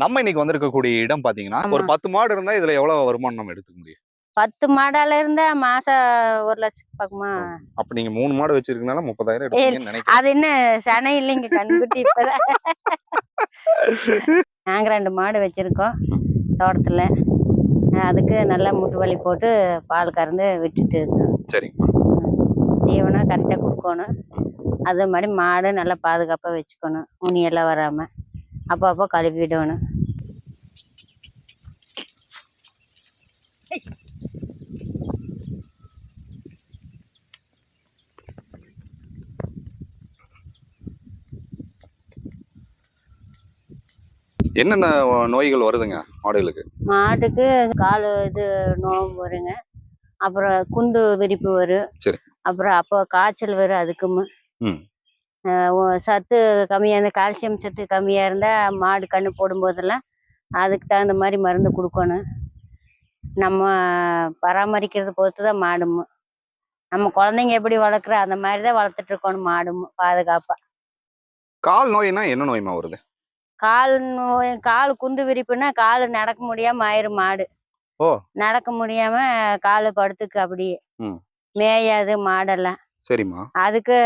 நம்ம இன்னைக்கு வந்திருக்கக்கூடிய இடம் பாத்தீங்கன்னா, ஒரு ஆமா. 10 மாடு இருந்தா இதுல எவ்வளவு வருமானம் நம்ம எடுத்துக்க முடியும்? 10 மாடால இருந்தா மாசம் 1,00,000 பாக்குமா? அப்ப நீங்க 3 மாடு வச்சிருக்கனால 30,000 ஏய், எடுப்பீங்கன்னு நினைக்கிறேன். அது என்ன சனை இல்லைங்க, கண்குட்டி இப்பதான். நாங்க 2 மாடு வச்சிருக்கோம் தோட்டத்துல. அதுக்கு நல்லா முட்டு வலி போட்டு பால் கறந்து விட்டுட்டு இருக்கோம். சரிங்கம்மா. தீவனம் கரெக்டா குடுக்கணும். அதே மாதிரி மாடு நல்லா பாதுகாப்பா வச்சுக்கணும். உனியெல்லாம் வராம அப்பப்போ கழுவி விடணும். என்னென்ன நோய்கள் வருதுங்க மாடுகளுக்கு? மாட்டுக்கு கால் நோவு வருங்க. அப்புறம் குந்து விரிப்பு வரும். சரி. அப்புறம் அப்போ காய்ச்சல் வரும். அதுக்கும் ம். சத்து கம்மியாக இருந்தால், கால்சியம் சத்து கம்மியாக இருந்தால் மாடு கன்று போடும்போதெல்லாம் அதுக்கு தகுந்த மாதிரி மருந்து கொடுக்கணும். நம்ம பராமரிக்கிறத பொறுத்து தான் மாடும். நம்ம குழந்தைங்க எப்படி வளர்க்குறோம் அந்த மாதிரி தான் வளர்த்துட்டு இருக்கணும் மாடும் பாதுகாப்பாக. கால் நோய்னா என்ன நோய்மா வருது? கால் நோய், கால் குந்து விரிப்புன்னா கால் நடக்க முடியாமல் ஆயிரும் மாடு. ஓ. நடக்க முடியாமல் கால் படுத்துக்கு அப்படியே மேயாது மாடெல்லாம். சரிம்மா. அதுக்கு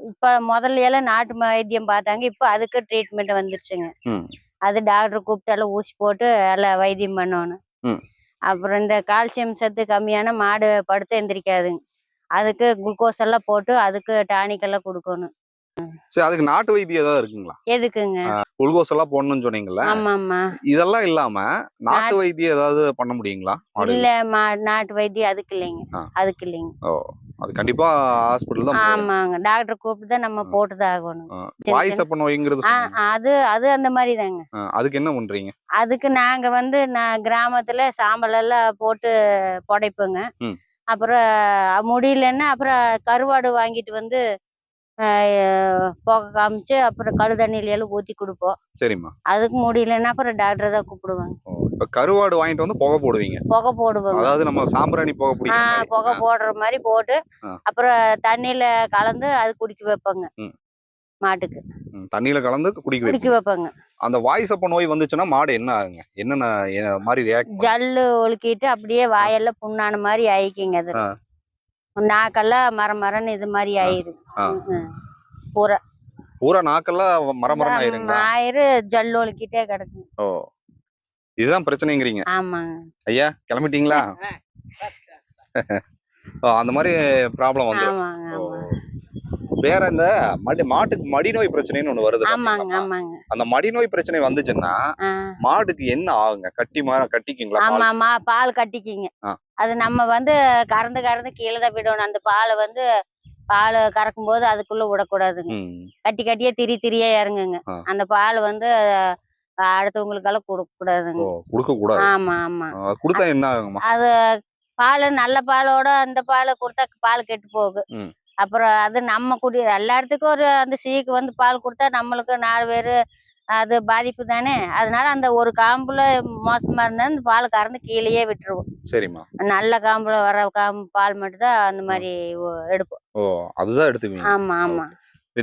இப்போ முதல்ல எல்லாம் நாட்டு வைத்தியம் பார்த்தாங்க. இப்போ அதுக்கு ட்ரீட்மெண்ட் வந்துருச்சுங்க. அது டாக்டர் கூப்பிட்டு எல்லாம் ஊசி போட்டு எல்லாம் வைத்தியம் பண்ணணும். அப்புறம் இந்த கால்சியம் சத்து கம்மியான மாடு படுத்து எந்திரிக்காதுங்க. அதுக்கு குளுக்கோஸ் எல்லாம் போட்டு அதுக்கு டானிக் எல்லாம் கொடுக்கணும். சரி, அதுக்கு நாட்டு வைத்தியம் ஏதாவது இருக்குங்களா? எதுக்குங்க? குளுக்கோஸ் எல்லாம் போடணும்னு சொன்னீங்கல்ல. ஆமாம்மா. இதெல்லாம் இல்லாம நாட்டு வைத்தியம் ஏதாவது பண்ண முடியுங்களா? இல்ல, நாட்டு வைத்தியம் அதுக்கு இல்லைங்க. அதுக்கு இல்லைங்க. ஓ, அது கண்டிப்பா ஹாஸ்பிடல் தான். ஆமாங்க, டாக்டர் கூப்பிட்டு தான் நம்ம போட்டுதான் ஆகணும். வாய்ஸ் நோய்ங்கிறது அது அது அந்த மாதிரி தாங்க. அதுக்கு என்ன பண்றீங்க? அதுக்கு நாங்க நான் கிராமத்துல சாம்பல் எல்லாம் போட்டு புடைப்போங்க. அப்புறம் முடியலன்னா அப்புறம் கருவாடு வாங்கிட்டு வந்து புகை காமிச்சு அப்புறம் கழு தண்ணியில எல்லாம் ஊத்தி கொடுப்போம். சரிம்மா. அதுக்கு முடியலன்னா அப்புறம் டாக்டர் தான் கூப்பிடுவாங்க. இப்ப கருவாடு வாங்கிட்டு வந்து புகை போடுவீங்க? புகை போடுவோங்க. அதாவது நம்ம சாம்பிராணி புகை பிடிக்கிற புகை போடுற மாதிரி போட்டு அப்புறம் தண்ணியில கலந்து அது குடிக்க வைப்போங்க மாட்டுக்கு. தண்ணியில கலந்து குடிக்க வைப்போங்க. அந்த வாய்ஸ் நோய் வந்துச்சுன்னா மாடு என்ன ஆகுங்க? என்னென்ன மாதிரி ரியாக்ட்? ஜல்லு ஒழுக்கிட்டு அப்படியே வாயெல்லாம் புண்ணான மாதிரி ஆயிக்குங்க. அது நாக்கெல்லாம் மரமரன்னு இது மாதிரி ஆயிரு. பூரா பூரா நாக்கெல்லாம் மரமரம் ஆயிரு, ஜல்லு ஒழுக்கிட்டே கிடக்கு. ஓ, இதுதான் பிரச்சனைங்கிறீங்க? ஆமாங்க. ஐயா கிளம்பிட்டீங்களா? அந்த மாதிரி ப்ராப்ளம் வந்து. வேற இந்த மாட்டுக்கு மடி நோய் பிரச்சனைன்னு ஒண்ணு வருது. ஆமாங்க ஆமாங்க. அந்த மடி நோய் பிரச்சனை வந்துச்சுன்னா மாடுக்கு என்ன ஆகுங்க? கட்டிக்குங்களா? ஆமா, பால் கட்டிக்குங்க. அது நம்ம கறந்து கறந்து கீழே தான் விடணும். அந்த பாலை பால் கறக்கும் போது அதுக்குள்ள விடக்கூடாதுங்க. கட்டி கட்டியே திரியா இறங்குங்க. அந்த பால் அடுத்தவங்களுக்கெல்லாம் கொடுக்க கூடாதுங்க. கொடுக்க கூடாது. ஆமா ஆமா. கொடுத்தா என்ன ஆகுமா? அது பால் நல்ல பாலோட அந்த பாலை கொடுத்தா பால் கெட்டு போகும். அப்புறம் அது நம்ம எல்லாத்துக்கும் அந்த சீக்கு பால் கொடுத்தா நம்மளுக்கு 4 பேரு அது பாதிப்பு தானே. அதனால அந்த ஒரு காம்புல மோசமா இருந்தா அந்த பால் கறந்து கீழேயே விட்டுருவோம். சரிம்மா. நல்ல காம்புல வர பால் மட்டும் தான் அந்த மாதிரி எடுப்போம். ஓ, அதுதான் எடுத்துக்குவீங்க? ஆமா ஆமா.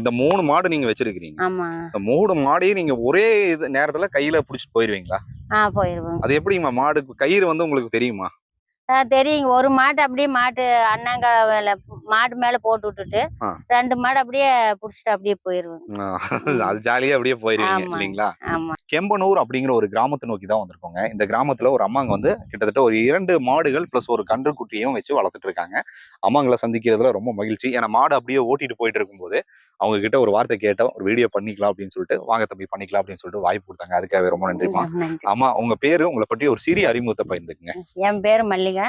இந்த 3 மாடு நீங்க வச்சிருக்கீங்க. ஆமா. இந்த 3 மாடையும் நீங்க ஒரே நேரத்துல கையில புடிச்சிட்டு போயிருவீங்களா? போயிருவோம். அது எப்படிமா? மாடு கயிறு உங்களுக்கு தெரியுமா? தெரியுங்க. ஒரு மாட்டு அப்படியே மாட்டு அண்ணாங்க மாடு மேல போட்டு விட்டுட்டு 2 மாடு அப்படியே புடிச்சிட்டு அப்படியே போயிருவோம். அது ஜாலியா அப்படியே போயிருவீங்க இல்லீங்களா? கெம்பனூர் அப்படிங்கிற ஒரு கிராமத்தை நோக்கி தான் வந்திருக்கோங்க. இந்த கிராமத்துல ஒரு அம்மாங்க கிட்டத்தட்ட ஒரு 2 மாடுகள் பிளஸ் ஒரு கன்றுக்குட்டியும் வச்சு வளர்த்துட்டு இருக்காங்க. அம்மாங்களை சந்திக்கிறதுல ரொம்ப மகிழ்ச்சி. ஏன்னா மாடு அப்படியே ஓட்டிட்டு போயிட்டு இருக்கும்போது அவங்க கிட்ட ஒரு வார்த்தை கேட்டோம், ஒரு வீடியோ பண்ணிக்கலாம் அப்படின்னு சொல்லிட்டு, வாங்க தம்பி பண்ணிக்கலாம் அப்படின்னு சொல்லிட்டு வாய்ப்பு கொடுத்தாங்க. அதுக்காக ரொம்ப நன்றிமா. ஆமா, உங்க பேரு, உங்களை பற்றி ஒரு சிறிய அறிமுகத்தை பகிர்ந்துக்குங்க. என் பேரு மல்லிகா.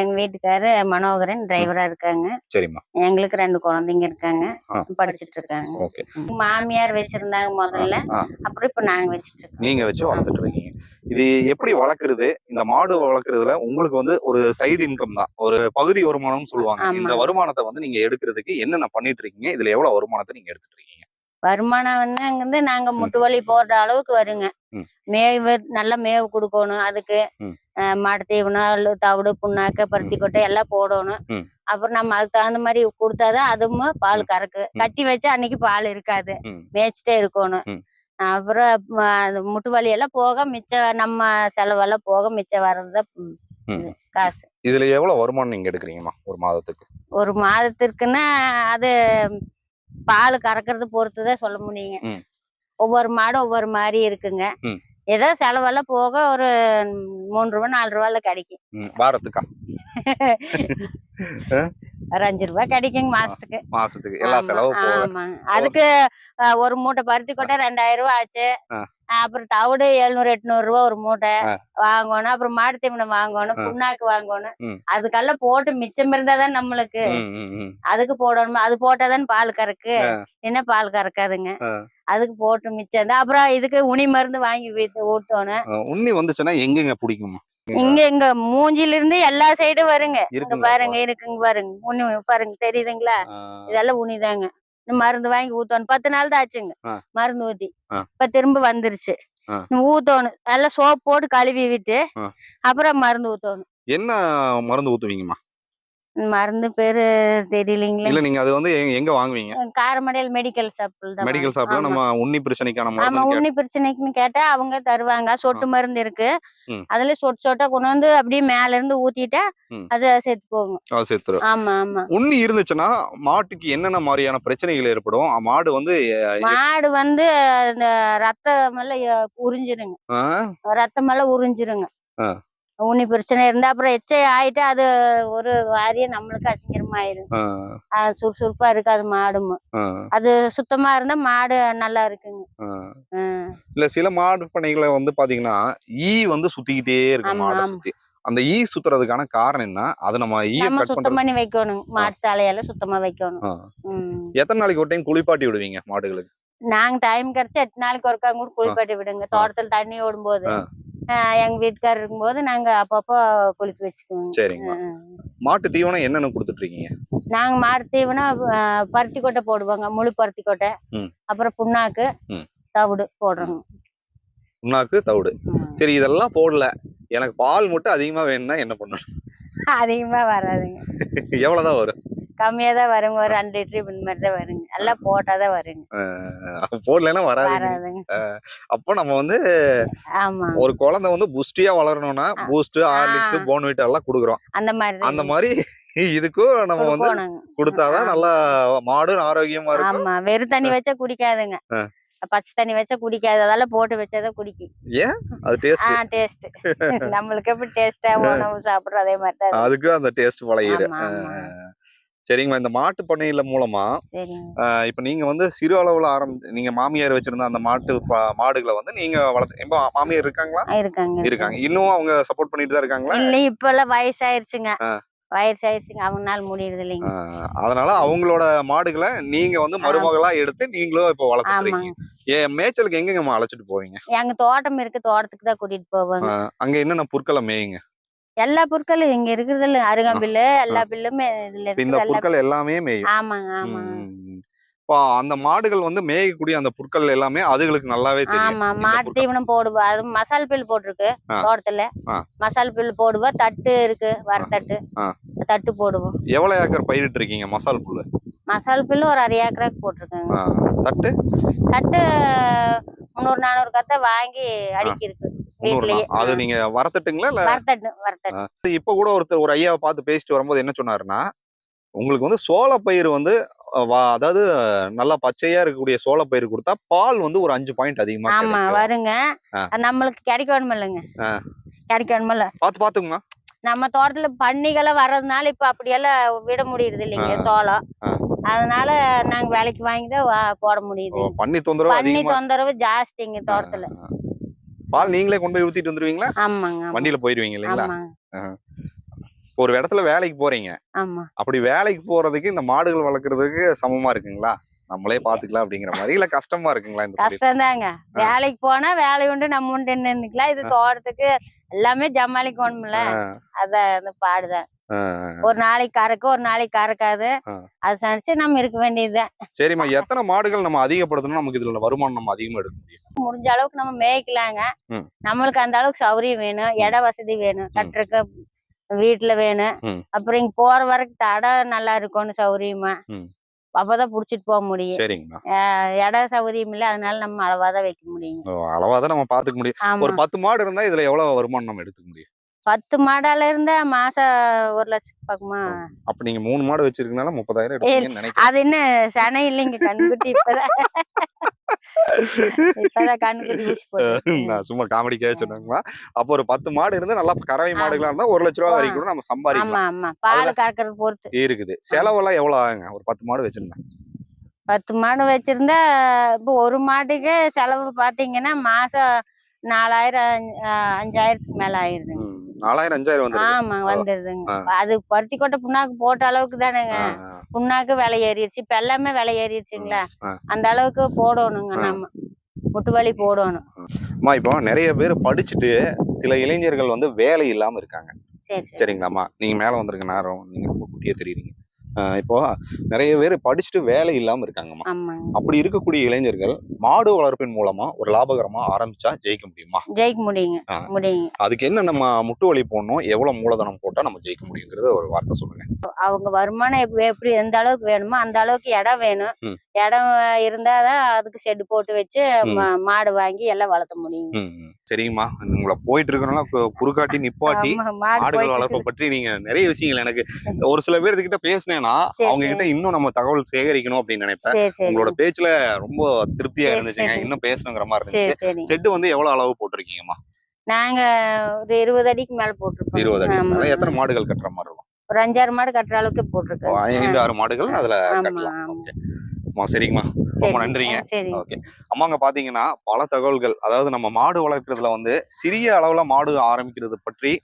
எங்க வீட்டுக்காரு மனோகரன் டிரைவரா இருக்காங்க. சரிம்மா. எங்களுக்கு 2 குழந்தைங்க இருக்காங்க, படிச்சுட்டு இருக்காங்க. மாமியார் வச்சிருந்தாங்க முதல்ல, அப்புறம் இப்ப நாங்க வச்சுட்டு இருக்கோம். நீங்க வச்சு வளர்த்துட்டு இருக்கீங்க. இது எப்படி வளர்க்குறது? இந்த மாடு வளர்க்குறதுல உங்களுக்கு ஒரு சைடு இன்கம் தான், ஒரு பகுதி வருமானம் சொல்லுவாங்க. இந்த வருமானத்தை நீங்க எடுக்கிறதுக்கு என்னென்ன பண்ணிட்டு இருக்கீங்க? இதுல எவ்வளவு வருமானத்தை நீங்க எடுத்துட்டு இருக்கீங்க? வருமானம் நாங்க முட்டு வலி போடுற அளவுக்கு வருங்க. மேவு நல்லா மேவு கொடுக்கணும். அதுக்கு மாட்டு தீவனம், தவிடு, புண்ணாக்கு, பருத்தி கொட்டை எல்லாம் போடணும். அப்புறம் நம்ம அதுக்கு தகுந்த மாதிரி கொடுத்தாதான் அதுவும் பால் கறக்கு. கட்டி வச்சா அன்னைக்கு பால் இருக்காது, மேய்ச்சிட்டே இருக்கணும். அப்புறம் அந்த முட்டு வலி எல்லாம் போக மிச்சம் நம்ம செலவெல்லாம் போக மிச்சம் வர்றதுதான் காசு. இதுல எவ்வளவு வருமானம் நீங்க எடுக்கிறீங்கம்மா ஒரு மாதத்துக்கு? ஒரு மாதத்திற்குன்னா அது பால் கறக்கிறது பொறுத்துதான் சொல்ல முடியுங்க. ஒவ்வொரு மாடும் ஒவ்வொரு மாதிரி இருக்குங்க. ஏதோ செலவெல்லாம் போக ஒரு 3 ரூபா 4 ரூபால கிடைக்கும். வாரத்துக்கா? ஒரு 5 ரூபாய் கிடைக்குங்க மாசத்துக்கு. எல்லா செலவும் போக. ஆமாங்க. அதுக்கு ஒரு மூட்டை பருத்தி கொட்டை 2000 ரூபாய் ஆச்சு. அப்புறம் தவிடு 700 800 ரூபா ஒரு மூட்டை வாங்கணும். அப்புறம் மாடு தீவனம் வாங்கணும், புண்ணாக்கு வாங்கணும். அதுக்கெல்லாம் போட்டு மிச்சம் இருந்தாதான் நம்மளுக்கு அதுக்கு போடணும். அது போட்டாதான் பால் கறக்கு, என்ன பால் கறக்காதுங்க. அதுக்கு போட்டு மிச்சம் தான். அப்புறம் இதுக்கு உனி மருந்து வாங்கி ஊட்டணும். உண்ணி வந்துச்சுன்னா எங்கெங்க பிடிக்குமா? எங்க மூஞ்சில இருந்து எல்லா சைடும் வருங்க. இங்க பாருங்க, இருக்குங்க பாருங்க, உனி பாருங்க, தெரியுதுங்களா? இதெல்லாம் உனிதாங்க. மருந்து வாங்கி ஊத்தணும். 10 நாள் தான் ஆச்சுங்க மருந்து ஊத்தி. இப்ப திரும்ப வந்துருச்சு. ஊத்தணும். எல்லாம் சோப்பு போட்டு கழுவி விட்டு அப்புறம் மருந்து ஊத்தணும். என்ன மருந்து ஊத்துவீங்கம்மா? மருந்து பேரு தெரியலீங்களா? இல்ல, நீங்க அது வந்து எங்க வாங்குவீங்க? காரமடையில் மெடிக்கல் ஷாப்ல. மெடிக்கல் ஷாப்ல நம்ம உண்ணி பிரச்சனைக்கான ஆமா, மருந்து உண்ணி பிரச்சனைக்குன்னு கேட்டா அவங்க தருவாங்க. சொட்டு மருந்து இருக்கு. அதுல சொட்டு சொட்டா கொண்டு வந்து அப்படியே மேல இருந்து ஊத்திட்டா அது செத்து போகும். செத்துரும். ஆமா ஆமா. உண்ணி இருந்துச்சுன்னா மாட்டுக்கு என்னென்ன மாதிரியான பிரச்சனைகள் ஏற்படும்? மாடு வந்து இந்த ரத்தம் எல்லாம் உறிஞ்சிருங்க. ரத்தம் எல்லாம் உறிஞ்சிருங்க. உண்ணி பிரச்சனை இருந்தா அப்புறம் எச்சை ஆயிட்டு அது ஒரு வாரியம் நம்மளுக்கு அசிங்கரமாயிரும். சுறுசுறுப்பா இருக்காது மாடும். அது சுத்தமா இருந்தா மாடு நல்லா இருக்குங்க. இல்ல, சில மாடு பண்ணைகளை வந்து பாத்தீங்கன்னா ஈ வந்து சுத்திக்கிட்டே இருக்கு மாடை சுத்தி. அந்த ஈ சுத்துறதுக்கான காரணம் என்ன? அது நம்ம சுத்தம் பண்ணி வைக்கணும். மாட்டு சாலையெல்லாம் சுத்தமா வைக்கணும். எத்தனை நாளைக்கு ஒரு டைம் குளிப்பாட்டி விடுவீங்க மாடுகளுக்கு? நாங்க டைம் கிடைச்சா 8 நாளைக்கு ஒருக்கா கூட குளிப்பாட்டி விடுங்க. தோட்டத்துல தண்ணி ஓடும்போது எங்க வீட்டுக்காரர் இருக்கும்போது நாங்க அப்பப்போ குளிக்க வச்சுக்குவோம். சரிங்க. மாட்டு தீவனம் என்னென்ன கொடுத்துட்டு இருக்கீங்க? நாங்க மாட்டு தீவனம் பருத்தி கொட்டை போடுவோங்க, முழு பருத்தி கொட்டை. அப்புறம் புண்ணாக்கு, தவிடு போடுறோங்க. புண்ணாக்கு, தவிடு. சரி, இதெல்லாம் போடல, எனக்கு பால் மட்டும் அதிகமா வேணும்னா என்ன பண்ணணும்? அதிகமா வராதுங்க. எவ்வளவுதான் வரும்? கம்மியா தான் வருங்க. ஒரு 2 லிட்டர் இந்த மாதிரி தான் வருங்க. எல்லாம் போட்டாதான் வருங்க. போடலன்னா வராதுங்க. அப்போ நம்ம வந்து ஒரு குழந்தை வந்து புஷ்டியா வளரணும்னா பூஸ்ட், ஹார்லிக்ஸ், போர்ன்விட்டா எல்லாம் குடுக்குறோம். அந்த மாதிரி இதுக்கும் நம்ம வந்து கொடுத்தாதான் நல்லா மாடு ஆரோக்கியமா இருக்கும். ஆமா, வெறும் தண்ணி வச்சா குடிக்காதுங்க. பச்சை தண்ணி வச்சா குடிக்காது. அதெல்லாம் போட்டு வச்சாதான் குடிக்கும். ஏன்? அது டேஸ்ட். டேஸ்ட் நம்மளுக்கு எப்படி டேஸ்டா உணவு சாப்பிடுறோம் அதே மாதிரி தான் அதுக்கு அந்த டேஸ்ட் பழகிடும். சரிங்கம்மா, இந்த மாட்டு பண்ணையில மூலமா இப்ப நீங்க வந்து சிறு அளவுல நீங்க மாமியார் வச்சிருந்த அந்த மாடுகளை வந்து நீங்க வளர்த்து, இப்ப மாமியார் இருக்காங்களா? இருக்காங்க. இன்னும் அவங்க சப்போர்ட் பண்ணிட்டு தான் இருக்காங்களா? இல்ல, இப்ப எல்லாம் வயசாயிருச்சுங்க. அவங்களால முடியறது இல்லைங்க. அதனால அவங்களோட மாடுகளை நீங்க வந்து மருமகளா எடுத்து நீங்களும் இப்ப வளர்த்துறீங்க. மேய்ச்சலுக்கு எங்கெங்கம்மா அழைச்சிட்டு போவீங்க? எங்க தோட்டம் இருக்கு, தோட்டத்துக்கு தான் கூட்டிட்டு போவாங்க. அங்க என்னென்ன புற்களை மேயுங்க? எல்லா பொருட்களும் இங்க இருக்குது. அருகம்பில்லு எல்லா பில்லுமே இதுல இருக்கு. இந்த புற்கள் எல்லாமே மேயும். ஆமாங்க ஆமாங்க. அந்த மாடுகள் வந்து மேயக்கூடிய அந்த புற்கள் எல்லாமே அதுகளுக்கு நல்லாவே தெரியும். ஆமா, மாட்டு தீவனம் போடுவா. அது மசால் பில் போட்டிருக்கு தோட்டத்துல. மசால் பில் போடுவா. தட்டு இருக்கு, வரத்தட்டு, தட்டு போடுவோம். எவ்வளவு ஏக்கர் பயிரிட்டு இருக்கீங்க மசால் புல்லு? மசால் பில்லு ஒரு 1/2 ஏக்கருக்கு போட்டிருக்காங்க. தட்டு 300 400 கத்தை வாங்கி அடுக்கி இருக்கு வீட்லயே. அது நீங்க வரத்தட்டுங்களா? இல்ல வரத்தட்டு. இப்ப கூட ஒரு ஐயாவை பார்த்து பேசிட்டு வரும்போது என்ன சொன்னாருன்னா, உங்களுக்கு வந்து சோளப்பயிர் வந்து அதாவது நல்லா பச்சையா இருக்கக்கூடிய சோளப்பயிர் கொடுத்தா பால் வந்து ஒரு 5 பாயிண்ட் அதிகமா வருங்க. நம்மளுக்கு கிடைக்கணும் இல்லைங்க. கிடைக்கணும் இல்ல, பாத்துங்க. நம்ம தோட்டத்துல பன்னிகளை வர்றதுனால இப்ப அப்படியெல்லாம் விட முடியுது இல்லைங்க சோளம். அதனால நாங்க வேலைக்கு வாங்கிதான் போட முடியுது. பன்னி தொந்தரவு ஜாஸ்திங்க தோட்டத்துல. பால் நீங்களே கொண்டு போய் ஊத்திட்டு வந்துருவீங்களா? ஆமாங்க, வண்டியில போயிருவீங்க இல்லைங்களா? ஒரு இடத்துல வேலைக்கு போறீங்க. அப்படி வேலைக்கு போறதுக்கு இந்த மாடுகள் வளர்க்கறதுக்கு சமமா இருக்குங்களா? நம்மளே பாத்துக்கலாம் அப்படிங்கிற மாதிரி, இல்ல கஷ்டமா இருக்குங்களா? கஷ்டம் தாங்க. வேலைக்கு போனா வேலை உண்டு, நம்ம உண்டு நின்னுக்கலாம். இது தோட்டத்துக்கு எல்லாமே ஜமாளிக்கணும்ல. அந்த பாடுதான். ஒரு நாளைக்கு கறக்கு, ஒரு நாளைக்கு கறக்காது. அது சனிச்சு நம்ம இருக்க வேண்டியதுதான். சரிம்மா, எத்தனை மாடுகள் நம்ம அதிகப்படுத்தணும் நமக்கு இதுல வருமானம் நம்ம அதிகமா எடுக்க முடியும்? முடிஞ்ச அளவுக்கு நம்ம மேய்க்கலாங்க. நம்மளுக்கு அந்த அளவுக்கு சௌகரியம் வேணும், இட வசதி வேணும், கட்டுறக்கு வீட்டுல வேணும். அப்புறம் இங்க போற வரைக்கும் தடை நல்லா இருக்கணும் சௌகரியமா. அப்பதான் புடிச்சிட்டு போக முடியும். சரிங்கண்ணா. இட சௌகரியம் இல்ல, அதனால நம்ம அளவாதான் வைக்க முடியும். அளவாதான் நம்ம பாத்துக்க முடியும். ஒரு ஆமா 10 மாடு இருந்தா இதுல எவ்வளவு வருமானம் நம்ம எடுத்துக்க முடியும்? 10 மாடால இருந்தா மாசம் 1,00,000 பாக்குமா. அப்ப நீங்க 3 மாடு வச்சிருக்கனால 30,000 எடுப்பீங்கன்னு நினைக்கிறேன். அது என்ன சனை இல்லைங்க, கண்ணுக்குட்டி இப்பதான் இப்பதான் கண்ணுக்குட்டி ஊசி போட்டு. நான் சும்மா காமெடிக்காக சொன்னாங்களா? அப்போ ஒரு 10 மாடு இருந்து நல்லா கறவை மாடுகளா இருந்தா 1,00,000 ரூபாய் வரைக்கும் கூட நம்ம ஆமா சம்பாதிக்கலாம். ஆமா பால் கறக்கறது பொறுத்து இருக்குது. செலவெல்லாம் எவ்வளவு ஆகுங்க ஒரு 10 மாடு வச்சிருந்தா? 10 மாடு வச்சிருந்தா இப்போ ஒரு மாட்டுக்கு செலவு பாத்தீங்கன்னா மாசம் 4,000 5,000க்கு மேல ஆயிருதுங்க. 4,000 5,000 வந்துருது. ஆமாங்க வந்துருதுங்க. அது பருத்தி கொட்டை புண்ணாக்கு போட்ட அளவுக்கு தானேங்க. புண்ணாக்கு விலை ஏறிடுச்சு, இப்ப எல்லாமே விலை ஏறிடுச்சுங்களா. அந்த அளவுக்கு போடணுங்க, நம்ம முட்டு வலி போடணும். இப்போ நிறைய பேர் படிச்சுட்டு சில இளைஞர்கள் வந்து வேலை இல்லாம இருக்காங்க. சரி சரிங்களாம்மா, நீங்க மேல வந்திருக்க நேரம் நீங்க ரொம்ப குட்டியே தெரியுறீங்க. இப்போ நிறைய பேர் படிச்சுட்டு வேலை இல்லாம இருக்காங்கம்மா. அப்படி இருக்கக்கூடிய இளைஞர்கள் மாடு வளர்ப்பின் மூலமா ஒரு லாபகரமா ஆரம்பிச்சா ஜெயிக்க முடியுமா? ஜெயிக்க முடியுங்க. அதுக்கு என்ன நம்ம முட்டு வலி போடணும், எவ்வளவு மூலதனம் போட்டா நம்ம ஜெயிக்க முடியுங்கிறத ஒரு வார்த்தை சொல்லுங்க. அவங்க வருமானம் எப்படி எந்த அளவுக்கு வேணுமோ அந்த அளவுக்கு இடம் வேணும். இடம் இருந்தாதான் அதுக்கு ஷெட் போட்டு வச்சு மாடு வாங்கி எல்லாம் வளர்த்த முடியும். சரிங்கம்மா, உங்களை போயிட்டு இருக்கணும் குறுக்காட்டி நிப்பாட்டி மாடுகள் வளர்ப்பை பற்றி நீங்க நிறைய விஷயங்கள் எனக்கு ஒரு சில பேர் கிட்ட பேசினேன்னா அவங்க கிட்ட இன்னும் நம்ம தகவல் சேகரிக்கணும் அப்படின்னு நினைப்பேன். உங்களோட பேச்சுல ரொம்ப திருப்தியா இருந்துச்சுங்க. இன்னும் பேசணுங்கிற மாதிரி இருந்துச்சு. செட்டு வந்து எவ்வளவு அளவு போட்டிருக்கீங்கம்மா? நாங்க ஒரு 20 அடிக்கு மேல போட்டிருக்கோம். 20 அடி. எத்தனை மாடுகள் கட்டுற மாதிரி இருக்கும்? ஒரு 5-6 மாடு கட்டுற அளவுக்கு போட்டிருக்கோம். 5-6 மாடுகள் அதுல கட்டலாம். சரிங்கம்மா, ரொம்ப நன்றிங்க. ஓகே அம்மாங்க, பாத்தீங்கன்னா பல தகவல்கள், அதாவது நம்ம மாடு வளர்க்கறதுல வந்து சிறிய அளவுல மாடு ஆரம்பிக்கிறது பற்றி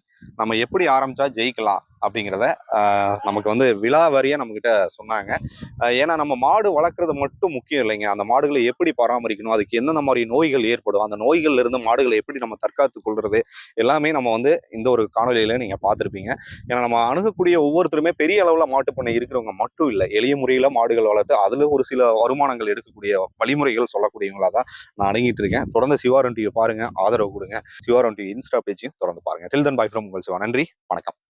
நம்ம எப்படி ஆரம்பிச்சா ஜெயிக்கலாம் அப்படிங்கிறத நமக்கு வந்து விலாவாரியா நம்ம கிட்ட சொன்னாங்க. ஏன்னா நம்ம மாடு வளர்க்குறது மட்டும் முக்கியம் இல்லைங்க, அந்த மாடுகளை எப்படி பராமரிக்கணும், அதுக்கு எந்தெந்த மாதிரி நோய்கள் ஏற்படும், அந்த நோய்கள்ல இருந்து மாடுகளை எப்படி நம்ம தற்காத்து கொள்றது எல்லாமே நம்ம வந்து இந்த ஒரு காணொலியில நீங்க பார்த்துருப்பீங்க. ஏன்னா நம்ம அணுகக்கூடிய ஒவ்வொருத்தருமே பெரிய அளவுல மாட்டு பண்ணை இருக்கிறவங்க மட்டும் இல்லை, எளிய முறையில மாடுகள் வளர்த்து அதுல ஒரு சில வருமானங்கள் எடுக்கக்கூடிய வழிமுறைகள் சொல்லக்கூடியவங்களா தான் நான் அடங்கிட்டு இருக்கேன். தொடர்ந்து சிவாரன் டிவி பாருங்க, ஆதரவு கொடுங்க. சிவாரன் டிவி இன்ஸ்டா பேஜையும் தொடர்ந்து பாருங்க. டில் தென் பை ஃப்ரம் உங்கள் சிவா. நன்றி, வணக்கம்.